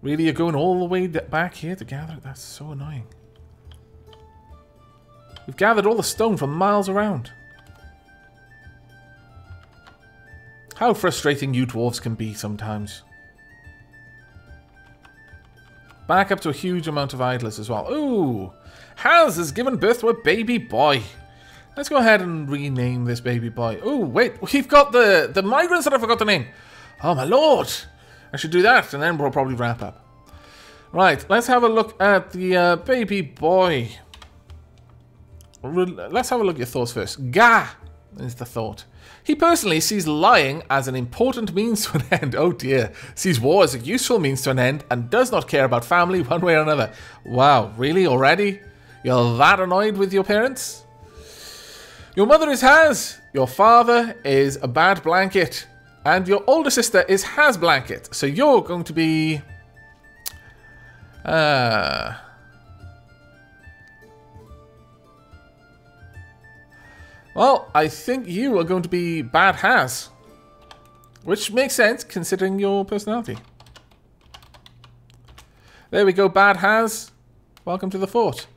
Really, you're going all the way back here to gather it? That's so annoying. We've gathered all the stone from miles around. How frustrating you dwarves can be sometimes. Back up to a huge amount of idlers as well. Ooh! Haz has given birth to a baby boy. Let's go ahead and rename this baby boy. Ooh, wait. We've got the migrants that I forgot to name. Oh, my lord. I should do that, and then we'll probably wrap up. Right, let's have a look at the baby boy. Let's have a look at your thoughts first. Ga is the thought. He personally sees lying as an important means to an end. Oh dear. Sees war as a useful means to an end and does not care about family one way or another. Wow, really? Already? You're that annoyed with your parents? Your mother is Haz. Your father is a bad blanket. And your older sister is Haz blanket. So you're going to be... Well, I think you are going to be Bad Haz. Which makes sense, considering your personality. There we go, Bad Haz. Welcome to the fort.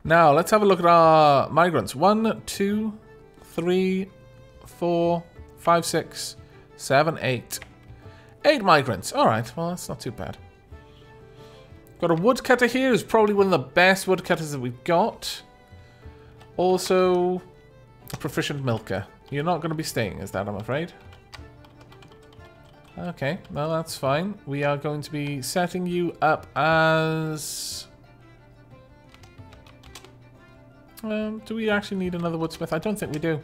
Now, let's have a look at our migrants. 1, 2, 3, 4, 5, 6, 7, 8. 8 migrants. Alright, well, that's not too bad. Got a woodcutter here, who's probably one of the best woodcutters that we've got. Also... a proficient milker. You're not going to be staying as that, I'm afraid. Okay, well that's fine. We are going to be setting you up as... do we actually need another woodsmith? I don't think we do.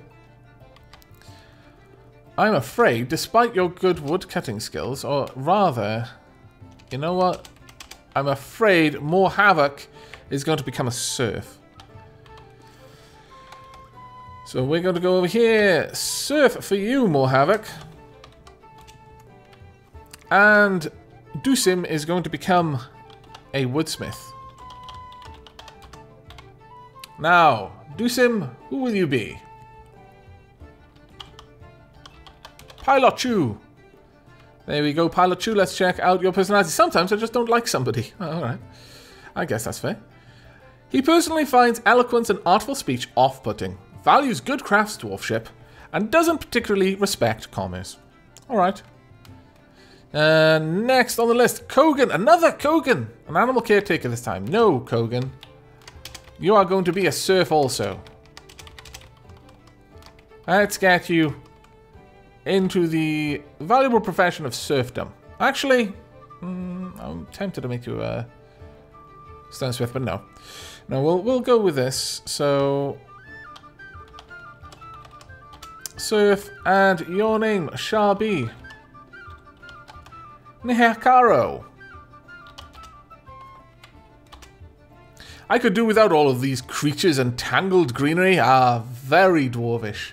I'm afraid, despite your good woodcutting skills, or rather... You know what? I'm afraid More Havoc is going to become a serf. So we're going to go over here. Surf for you, More Havoc. And Dusim is going to become a woodsmith. Now, Dusim, who will you be? Pilochu. There we go, Pilochu. Let's check out your personality. Sometimes I just don't like somebody. Oh, alright. I guess that's fair. He personally finds eloquence and artful speech off-putting. Values good crafts dwarfship, and doesn't particularly respect commerce. Alright. Next on the list, Kogan. Another Kogan! An animal caretaker this time. No, Kogan. You are going to be a serf also. Let's get you into the valuable profession of serfdom. Actually, I'm tempted to make you a stonesmith, but no. No, we'll go with this. So... serf, and your name shall be Nehekaro. I could do without all of these creatures and tangled greenery. Ah, very dwarvish.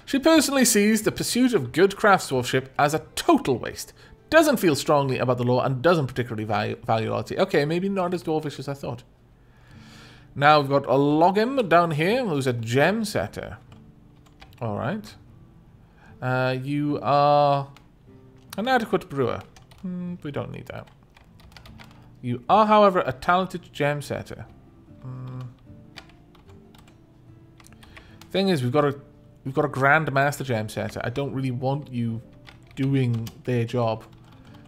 She personally sees the pursuit of good craftsdwarfship as a total waste, doesn't feel strongly about the law, and doesn't particularly value loyalty. Okay, maybe not as dwarvish as I thought. Now we've got a Logim down here, who's a gem setter. Alright. You are an adequate brewer. We don't need that. You are, however, a talented gem setter. Thing is, we've got a Grand Master gem setter. I don't really want you doing their job.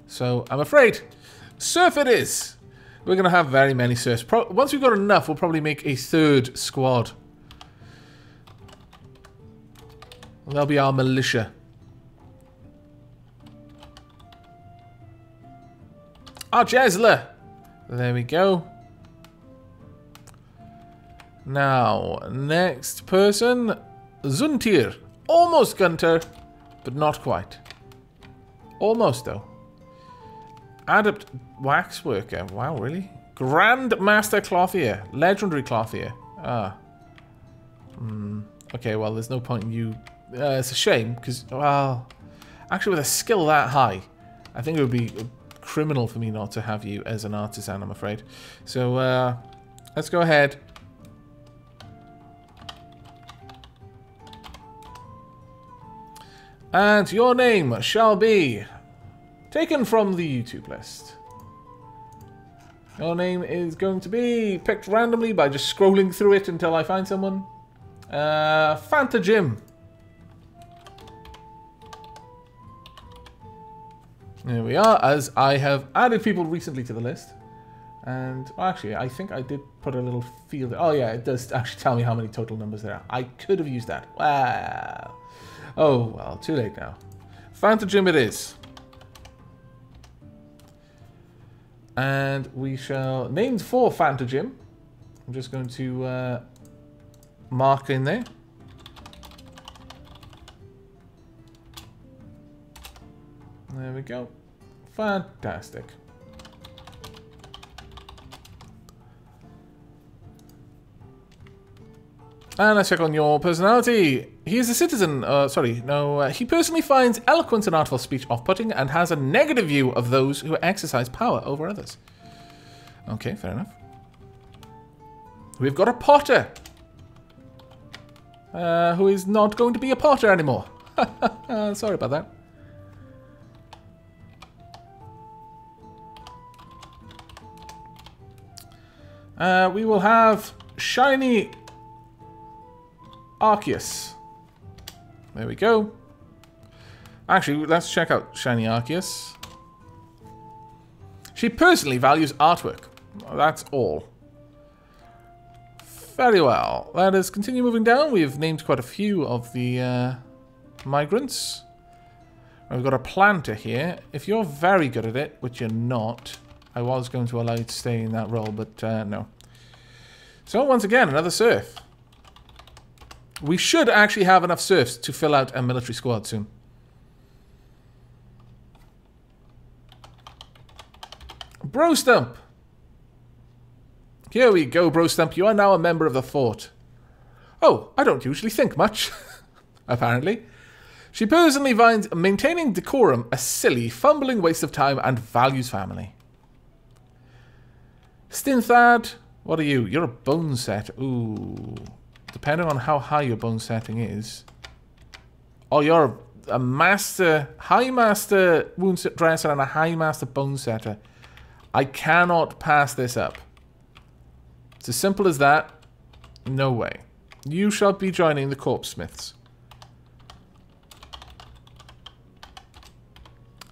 So, I'm afraid, serf it is. We're going to have very many serfs. Once we've got enough, we'll probably make a third squad. That'll be our militia. Our Jesler. There we go. Now, next person. Zuntir. Almost Gunter, but not quite. Almost, though. Adept Waxworker. Wow, really? Grand Master Clothier. Legendary Clothier. Ah. Okay, well, there's no point in you... it's a shame, because, well... Actually, with a skill that high, I think it would be criminal for me not to have you as an artisan, I'm afraid. So, let's go ahead. And your name shall be taken from the YouTube list. Your name is going to be picked randomly by just scrolling through it until I find someone. Fanta Jim. There we are, as I have added people recently to the list. And actually, I think I did put a little field. Oh yeah, it does actually tell me how many total numbers there are. I could have used that. Wow. Oh, well, too late now. Fanta Jim it is. And we shall... Named for Fanta Jim. I'm just going to mark in there. There we go. Fantastic. And let's check on your personality. He is a citizen. He personally finds eloquence and artful speech off-putting and has a negative view of those who exercise power over others. Okay, fair enough. We've got a potter. Who is not going to be a potter anymore. Sorry about that. We will have Shiny Arceus. There we go. Actually, let's check out Shiny Arceus. She personally values artwork. That's all. Very well. Let us continue moving down. We've named quite a few of the migrants. We've got a planter here. If you're very good at it, which you're not, I was going to allow you to stay in that role, but no. So once again, another serf. We should actually have enough serfs to fill out a military squad soon. Bro Stump. Here we go, Bro Stump. You are now a member of the fort. Oh, I don't usually think much. Apparently. She personally finds maintaining decorum a silly, fumbling waste of time and values family. Stinthad, what are you? You're a bone set. Ooh. Depending on how high your bone setting is. Oh, you're a master, high master wound dresser and a high master bone setter. I cannot pass this up. It's as simple as that. No way. You shall be joining the corpse smiths.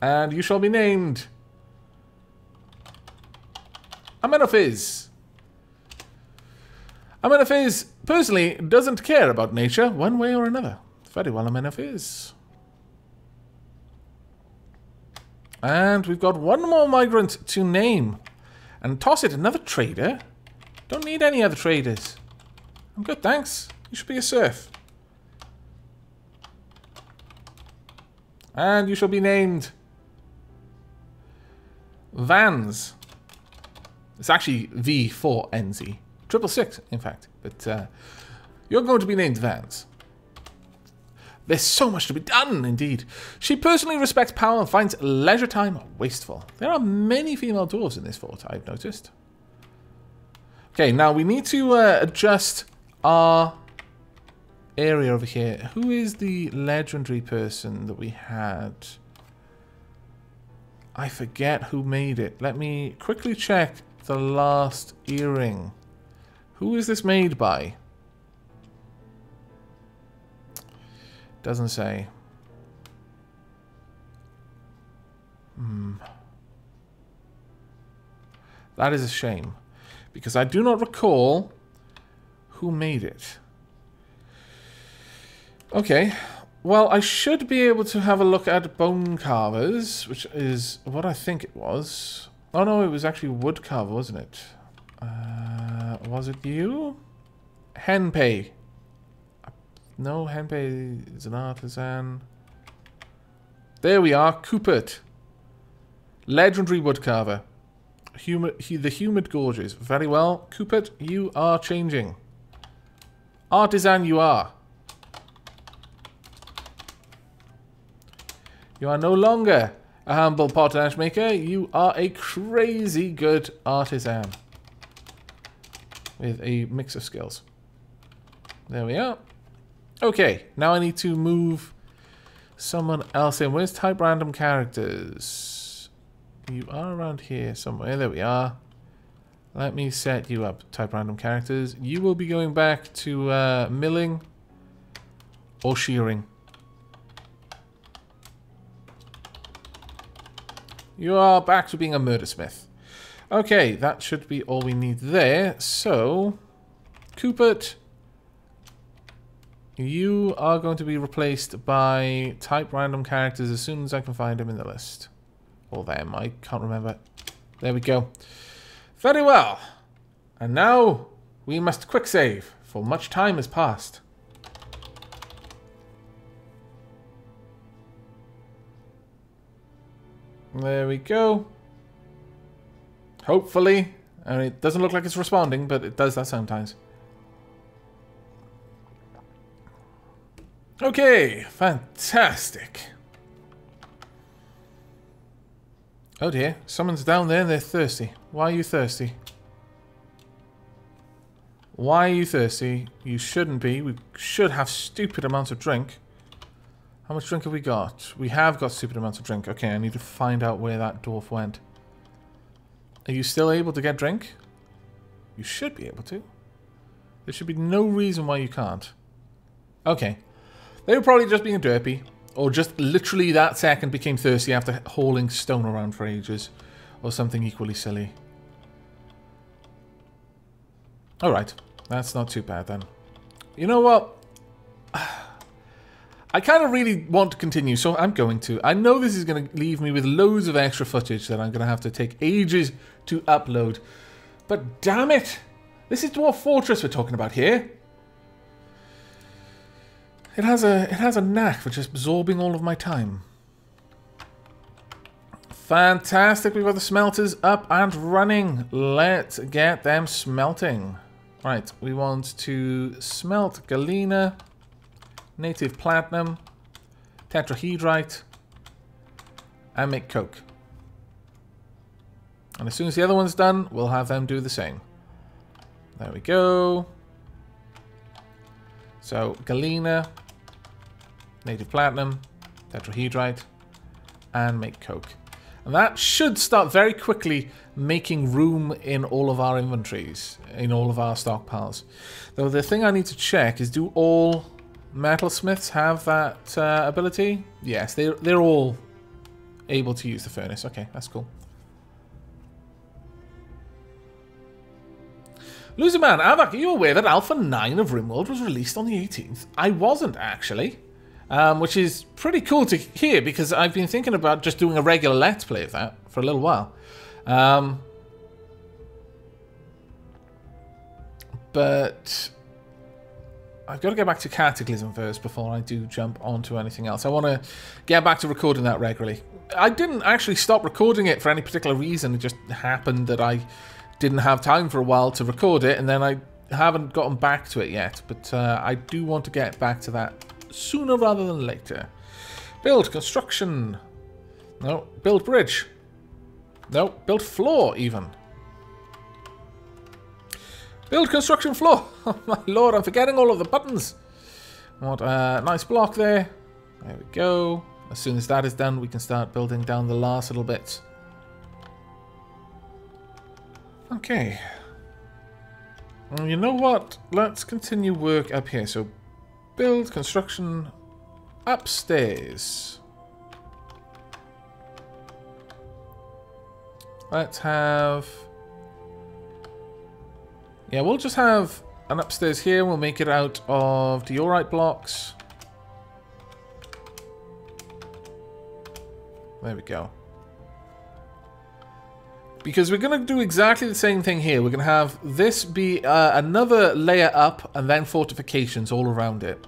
And you shall be named Amenophiz. Amenophiz personally doesn't care about nature one way or another. Very well, Amenophiz. And we've got one more migrant to name. And toss it, another trader? Don't need any other traders. I'm good, thanks. You should be a serf. And you shall be named Vans. It's actually V4NZ. 666, in fact. But you're going to be named Vans. There's so much to be done, indeed. She personally respects power and finds leisure time wasteful. There are many female dwarves in this fort, I've noticed. Okay, now we need to adjust our area over here. Who is the legendary person that we had? I forget who made it. Let me quickly check the last earring. Who is this made by? Doesn't say. That is a shame. Because I do not recall who made it. Okay. Well, I should be able to have a look at Bone Carvers, which is what I think it was. Oh no, it was actually Wood Carver, wasn't it? Was it you? Henpei. No, Henpei is an artisan. There we are, Coopert. Legendary woodcarver. The Humid Gorges. Very well. Coopert, you are changing. Artisan you are. You are no longer a humble potash maker. You are a crazy good artisan. With a mix of skills. There we are. Okay, now I need to move someone else in. Where's type random characters? You are around here somewhere. There we are. Let me set you up, type random characters. You will be going back to milling or shearing. You are back to being a murdersmith. Okay, that should be all we need there. So, Coopert, you are going to be replaced by type random characters as soon as I can find them in the list. Or them, I can't remember. There we go. Very well. And now we must quick save, for much time has passed. There we go. Hopefully. I mean, it doesn't look like it's responding, but it does that sometimes. Okay, fantastic. Oh dear, someone's down there and they're thirsty. Why are you thirsty? Why are you thirsty? You shouldn't be. We should have stupid amounts of drink. How much drink have we got? We have got stupid amounts of drink. Okay, I need to find out where that dwarf went. Are you still able to get drink? You should be able to. There should be no reason why you can't. Okay. They were probably just being derpy. Or just literally that second became thirsty after hauling stone around for ages. Or something equally silly. Alright. That's not too bad then. You know what? I kind of really want to continue, so I'm going to. I know this is going to leave me with loads of extra footage that I'm going to have to take ages to upload. But damn it! This is Dwarf Fortress we're talking about here. It has a knack for just absorbing all of my time. Fantastic, we've got the smelters up and running. Let's get them smelting. Right, we want to smelt galena, native platinum, tetrahedrite, and make coke. And as soon as the other one's done, we'll have them do the same. There we go. So, galena, native platinum, tetrahedrite, and make coke. And that should start very quickly making room in all of our inventories, in all of our stockpiles. Though the thing I need to check is, do all metalsmiths have that ability? Yes, they're all able to use the furnace. Okay, that's cool. Loserman, Avak, are you aware that Alpha 9 of RimWorld was released on the 18th? I wasn't, actually. Which is pretty cool to hear, because I've been thinking about just doing a regular Let's Play of that for a little while. But I've got to get back to Cataclysm first before I do jump onto anything else. I want to get back to recording that regularly. I didn't actually stop recording it for any particular reason. It just happened that I didn't have time for a while to record it, and then I haven't gotten back to it yet. But I do want to get back to that sooner rather than later. Build construction. No. Build bridge. No. Build floor even. Build construction floor. Oh my lord, I'm forgetting all of the buttons. What a nice block there. There we go. As soon as that is done, we can start building down the last little bits. Okay. Well, you know what? Let's continue work up here. So, build construction upstairs. Let's have... Yeah, we'll just have an upstairs here. We'll make it out of diorite blocks. There we go. Because we're going to do exactly the same thing here. We're going to have this be another layer up and then fortifications all around it.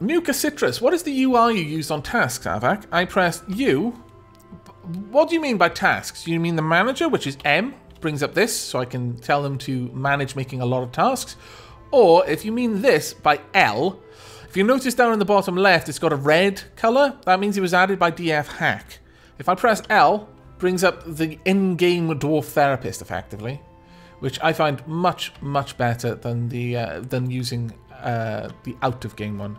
Nuka Citrus. What is the UI you used on tasks, Avak? I pressed U. What do you mean by tasks? Do you mean the manager, which is M, brings up this, so I can tell them to manage making a lot of tasks? Or if you mean this by L, if you notice down in the bottom left, it's got a red color. That means it was added by DF Hack. If I press L, brings up the in-game dwarf therapist, effectively, which I find much, much better than the using the out-of-game one.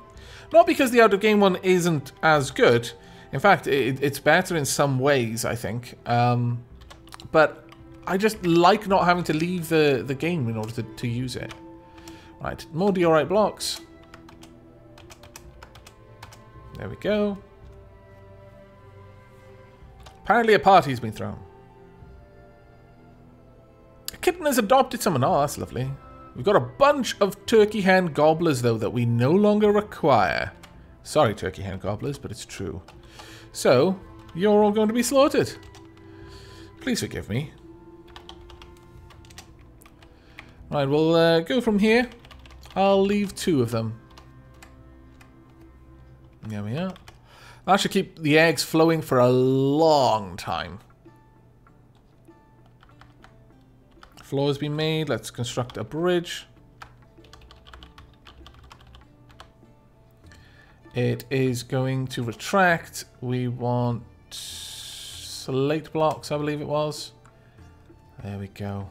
Not because the out-of-game one isn't as good. In fact, it's better in some ways, I think. But I just like not having to leave the game in order to use it. Right, more diorite blocks. There we go. Apparently a party's been thrown. A kitten has adopted someone. Oh, that's lovely. We've got a bunch of turkey hen gobblers, though, that we no longer require. Sorry, turkey hen gobblers, but it's true. So, you're all going to be slaughtered. Please forgive me. Right, we'll go from here. I'll leave 2 of them. There we are. That should keep the eggs flowing for a long time. Floor has been made. Let's construct a bridge. It is going to retract. We want slate blocks, I believe it was. There we go.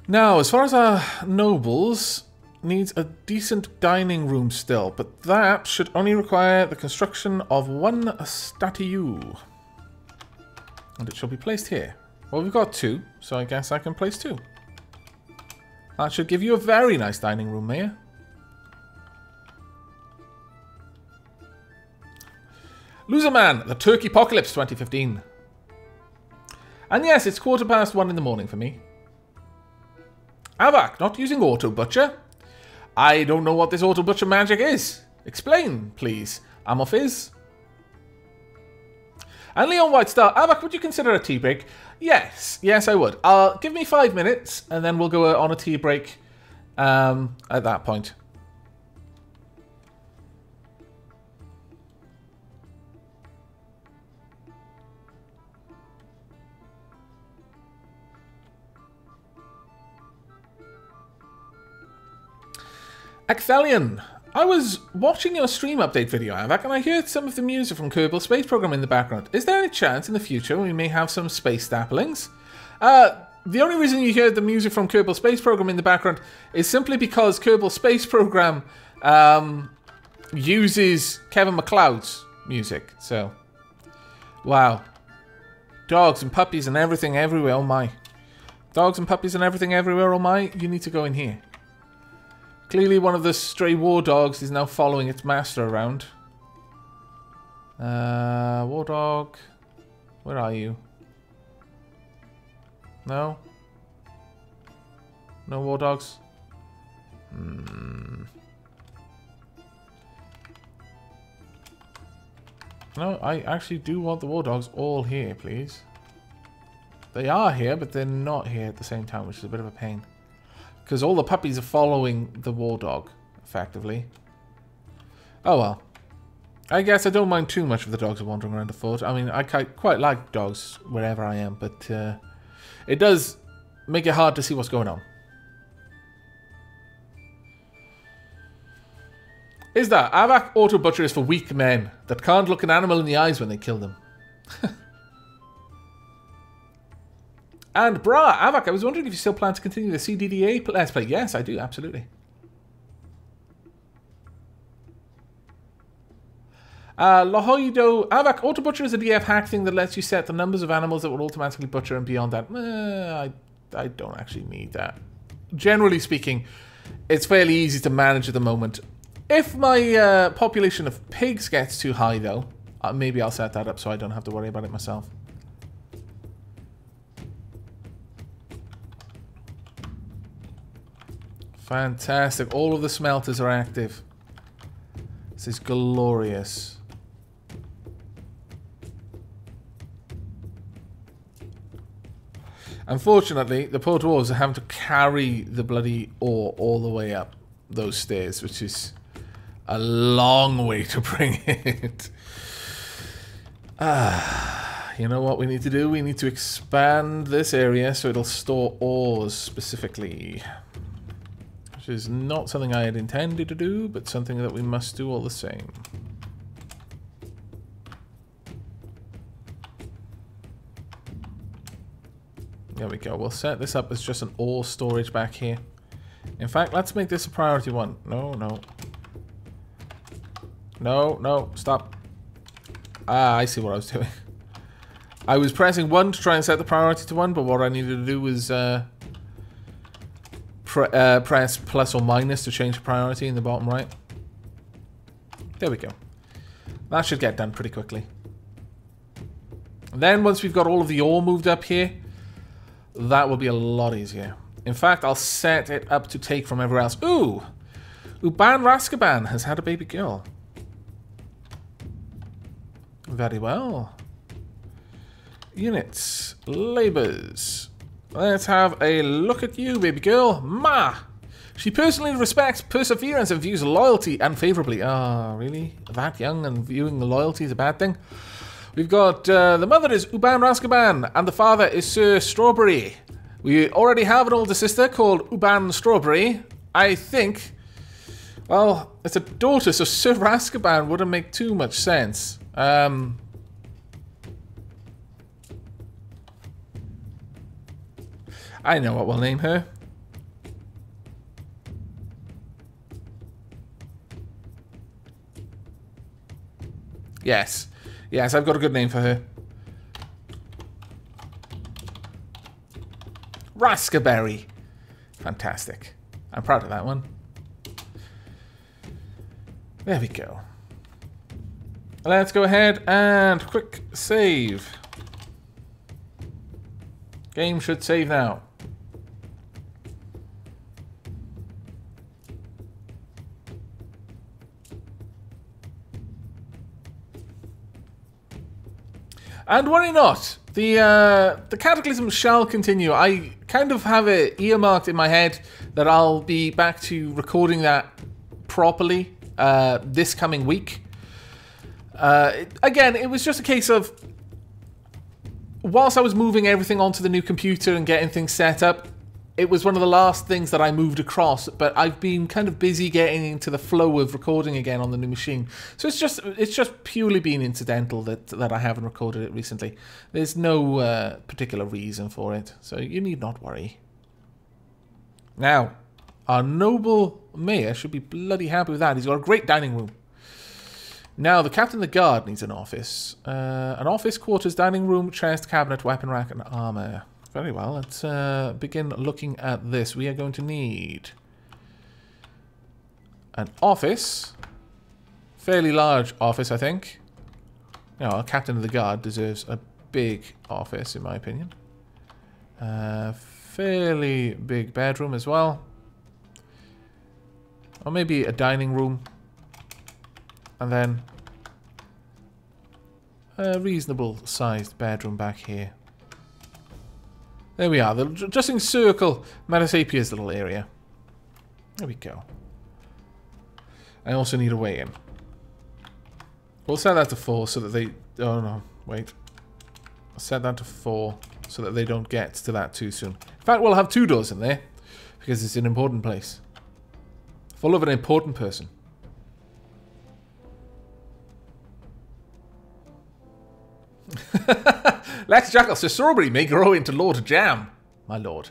Now, as far as our nobles, needs a decent dining room still, but that should only require the construction of 1 statue. And it shall be placed here. Well, we've got 2, so I guess I can place 2. That should give you a very nice dining room, Mayor. Loserman, the Turkey Apocalypse 2015. And yes, it's 1:15 in the morning for me. Avak, not using Auto Butcher. I don't know what this Auto Butcher magic is. Explain, please. Amorphiz. And Leon Whitestar, Avak, would you consider a tea break? Yes, yes I would. Give me 5 minutes and then we'll go on a tea break at that point. Axelian, I was watching your stream update video, Avak, and I heard some of the music from Kerbal Space Program in the background. Is there any chance in the future we may have some space staplings? The only reason you heard the music from Kerbal Space Program in the background is simply because Kerbal Space Program uses Kevin MacLeod's music. So, wow. Dogs and puppies and everything everywhere, oh my. Dogs and puppies and everything everywhere, oh my. You need to go in here. Clearly one of the stray war dogs is now following its master around. War dog. Where are you? No? No war dogs? No, I actually do want the war dogs all here, please. They are here, but they're not here at the same time, which is a bit of a pain. Because all the puppies are following the war dog, effectively. Oh well. I guess I don't mind too much if the dogs are wandering around the fort. I mean, I quite like dogs wherever I am, but it does make it hard to see what's going on. Is that Avak Auto Butcher is for weak men that can't look an animal in the eyes when they kill them. And brah, Avak, I was wondering if you still plan to continue the CDDA Let's Play. Yes, I do, absolutely. Lahoido, Avak, Auto Butcher is a DF hack thing that lets you set the numbers of animals that will automatically butcher, and beyond that, I don't actually need that. Generally speaking, it's fairly easy to manage at the moment. If my population of pigs gets too high, though, maybe I'll set that up so I don't have to worry about it myself. Fantastic. All of the smelters are active. This is glorious. Unfortunately, the poor dwarves are having to carry the bloody ore all the way up those stairs, which is a long way to bring it. You know what we need to do? We need to expand this area so it'll store ores specifically. Which is not something I had intended to do, but something that we must do all the same. There we go. We'll set this up as just an ore storage back here. In fact, let's make this a priority 1. No, no. No, no, stop. Ah, I see what I was doing. I was pressing 1 to try and set the priority to 1, but what I needed to do was press plus or minus to change the priority in the bottom right. There we go. That should get done pretty quickly. And then once we've got all of the ore moved up here, that will be a lot easier. In fact, I'll set it up to take from everywhere else. Ooh! Uban Raskaban has had a baby girl. Very well. Units. Labours. Let's have a look at you, baby girl. Ma! She personally respects perseverance and views loyalty unfavorably. Ah, really? That young and viewing loyalty is a bad thing? We've got, the mother is Uban Raskaban, and the father is Sir Strawberry. We already have an older sister called Uban Strawberry. I think, well, it's a daughter, so Sir Raskaban wouldn't make too much sense. I know what we'll name her. Yes. Yes, I've got a good name for her. Raskaberry. Fantastic. I'm proud of that one. There we go. Let's go ahead and quick save. Game should save now. And worry not, the cataclysm shall continue. I kind of have it earmarked in my head that I'll be back to recording that properly this coming week. Again, it was just a case of, whilst I was moving everything onto the new computer and getting things set up, it was one of the last things that I moved across, but I've been kind of busy getting into the flow of recording again on the new machine. So it's just purely been incidental that I haven't recorded it recently. There's no particular reason for it, so you need not worry. Now, our noble mayor should be bloody happy with that. He's got a great dining room. Now, the captain of the guard needs an office. An office, quarters, dining room, chest, cabinet, weapon rack, and armor. Very well, let's begin looking at this. We are going to need an office. Fairly large office, I think. Now, our captain of the guard deserves a big office, in my opinion. Fairly big bedroom as well. Or maybe a dining room. And then a reasonable sized bedroom back here. There we are. They'll just encircle Metasapia's little area. There we go. I also need a way in. We'll set that to 4 so that they... Oh no, wait. I'll set that to 4 so that they don't get to that too soon. In fact, we'll have 2 doors in there because it's an important place. Full of an important person. Lex Jackal, Sir Strawberry may grow into Lord Jam, my lord.